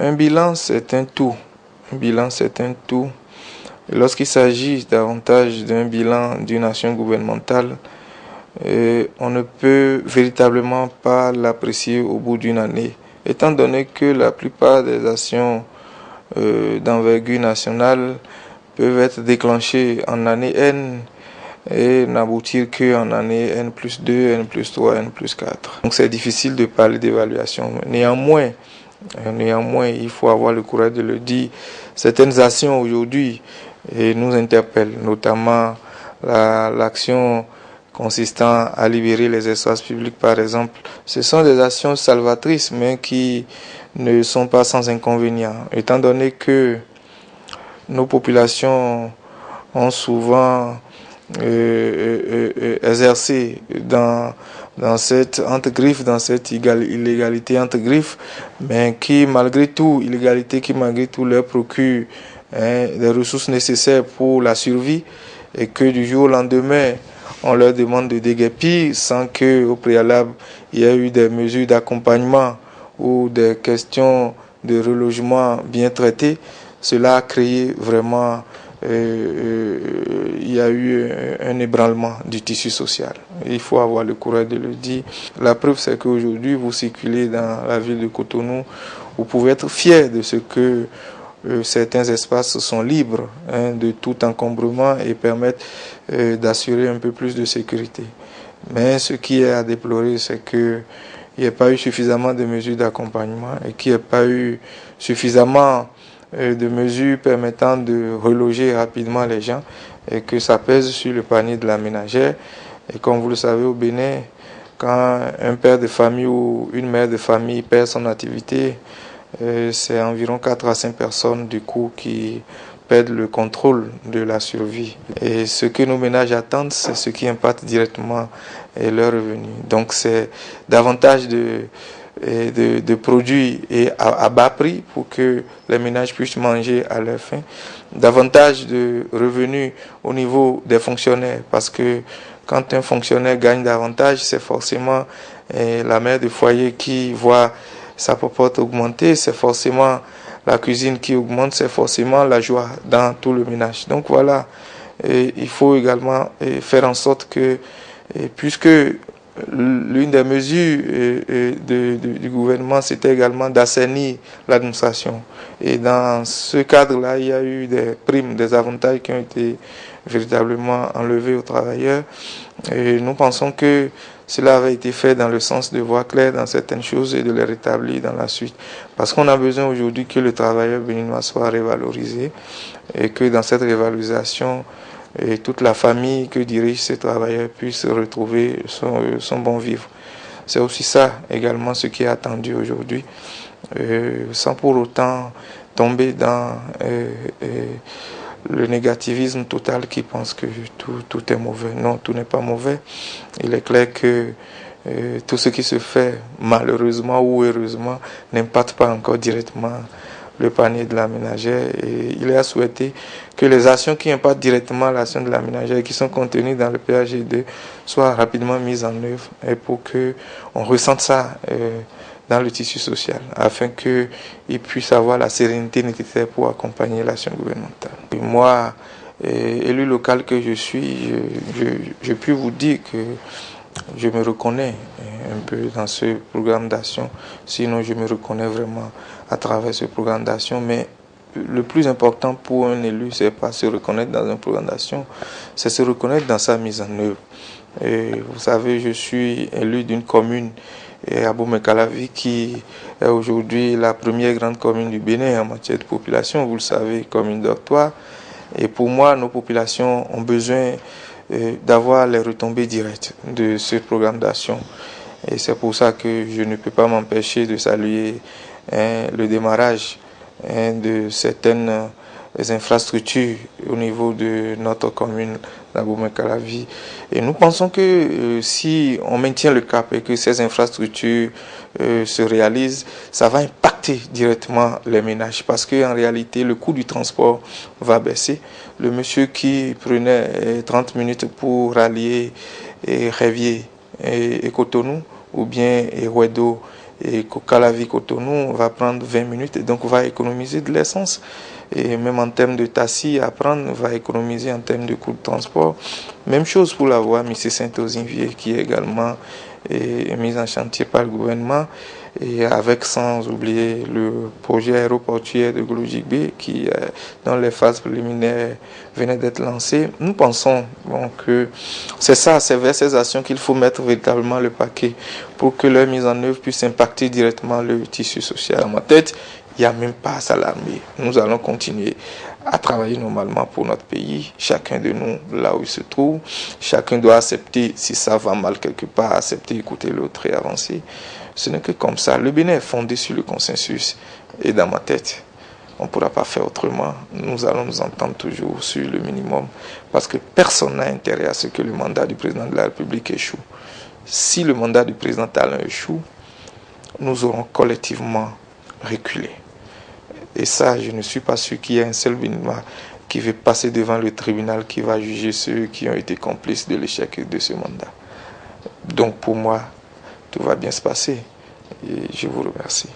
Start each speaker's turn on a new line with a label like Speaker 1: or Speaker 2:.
Speaker 1: Un bilan, c'est un tout. Un bilan, c'est un tout. Lorsqu'il s'agit davantage d'un bilan d'une action gouvernementale, on ne peut véritablement pas l'apprécier au bout d'une année, étant donné que la plupart des actions d'envergure nationale peuvent être déclenchées en année N et n'aboutir qu'en année N plus 2, N plus 3, N plus 4. Donc c'est difficile de parler d'évaluation. Néanmoins, il faut avoir le courage de le dire. Certaines actions aujourd'hui nous interpellent, notamment l'action consistant à libérer les espaces publics, par exemple. Ce sont des actions salvatrices, mais qui ne sont pas sans inconvénients, étant donné que nos populations ont souvent exercé dans cette entre-griffes, dans cette illégalité entre-griffes, mais qui malgré tout, leur procure des ressources nécessaires pour la survie, et que du jour au lendemain, on leur demande de déguerpir sans qu'au préalable, il y ait eu des mesures d'accompagnement ou des questions de relogement bien traitées. Cela a créé vraiment, il y a eu un ébranlement du tissu social. Il faut avoir le courage de le dire. La preuve, c'est qu'aujourd'hui, vous circulez dans la ville de Cotonou, vous pouvez être fier de ce que certains espaces sont libres de tout encombrement et permettent d'assurer un peu plus de sécurité. Mais ce qui est à déplorer, c'est qu'il n'y ait pas eu suffisamment de mesures d'accompagnement et qu'il n'y ait pas eu suffisamment de mesures permettant de reloger rapidement les gens, et que ça pèse sur le panier de la ménagère. Et comme vous le savez, au Bénin, quand un père de famille ou une mère de famille perd son activité, c'est environ 4 à 5 personnes du coup qui perdent le contrôle de la survie. Et ce que nos ménages attendent, c'est ce qui impacte directement leurs revenus. Donc c'est davantage de produits et à bas prix pour que les ménages puissent manger à leur faim. Davantage de revenus au niveau des fonctionnaires, parce que quand un fonctionnaire gagne davantage, c'est forcément la mère de foyer qui voit sa popote augmenter, c'est forcément la cuisine qui augmente, c'est forcément la joie dans tout le ménage. Donc voilà, il faut également faire en sorte que, puisque l'une des mesures du gouvernement, c'était également d'assainir l'administration. Et dans ce cadre-là, il y a eu des primes, des avantages qui ont été véritablement enlevés aux travailleurs. Et nous pensons que cela avait été fait dans le sens de voir clair dans certaines choses et de les rétablir dans la suite. Parce qu'on a besoin aujourd'hui que le travailleur béninois soit révalorisé, et que dans cette révalorisation, toute la famille que dirige ces travailleurs puisse retrouver son bon vivre. C'est aussi ça également ce qui est attendu aujourd'hui, sans pour autant tomber dans le négativisme total qui pense que tout est mauvais. Non, tout n'est pas mauvais. Il est clair que tout ce qui se fait malheureusement ou heureusement n'impacte pas encore directement le panier de la ménagère, et il est à souhaiter que les actions qui impactent directement l'action de la ménagère et qui sont contenues dans le PAG2 soient rapidement mises en œuvre, et pour qu'on ressente ça dans le tissu social, afin qu'il puisse avoir la sérénité nécessaire pour accompagner l'action gouvernementale. Et moi, élu local que je suis, je puis vous dire que je me reconnais un peu dans ce programme d'action, sinon je me reconnais vraiment à travers ce programme d'action. Mais le plus important pour un élu, c'est pas se reconnaître dans un programme d'action, c'est se reconnaître dans sa mise en œuvre. Et vous savez, je suis élu d'une commune, Abomey-Calavi, qui est aujourd'hui la première grande commune du Bénin en matière de population, vous le savez, commune dortoir. Et pour moi, nos populations ont besoin d'avoir les retombées directes de ce programme d'action. Et c'est pour ça que je ne peux pas m'empêcher de saluer le démarrage de certaines infrastructures au niveau de notre commune d'Abomey-Calavi. Et nous pensons que si on maintient le cap et que ces infrastructures se réalisent, ça va impacter directement les ménages, parce qu'en réalité, le coût du transport va baisser. Le monsieur qui prenait 30 minutes pour rallier Révier et Cotonou, ou bien Rouedo et qu'au Calavi-Cotonou va prendre 20 minutes et donc va économiser de l'essence. Et même en termes de taxi à prendre, va économiser en termes de coûts de transport. Même chose pour la voie Missy-Saint-Osinvier qui est également mise en chantier par le gouvernement. Et avec sans oublier le projet aéroportuaire de Glojik B qui dans les phases préliminaires venaient d'être lancées. Nous pensons que c'est vers ces actions qu'il faut mettre véritablement le paquet pour que leur mise en œuvre puisse impacter directement le tissu social. À ma tête, il n'y a même pas à s'alarmer. Nous allons continuer à travailler normalement pour notre pays, chacun de nous là où il se trouve. Chacun doit accepter, si ça va mal quelque part, accepter, écouter l'autre et avancer. Ce n'est que comme ça. Le Bénin est fondé sur le consensus. Et dans ma tête, on ne pourra pas faire autrement. Nous allons nous entendre toujours sur le minimum. Parce que personne n'a intérêt à ce que le mandat du président de la République échoue. Si le mandat du président Talon échoue, nous aurons collectivement reculé. Et ça, je ne suis pas sûr qu'il y ait un seul Béninois qui va passer devant le tribunal qui va juger ceux qui ont été complices de l'échec de ce mandat. Donc pour moi, tout va bien se passer. Et je vous remercie.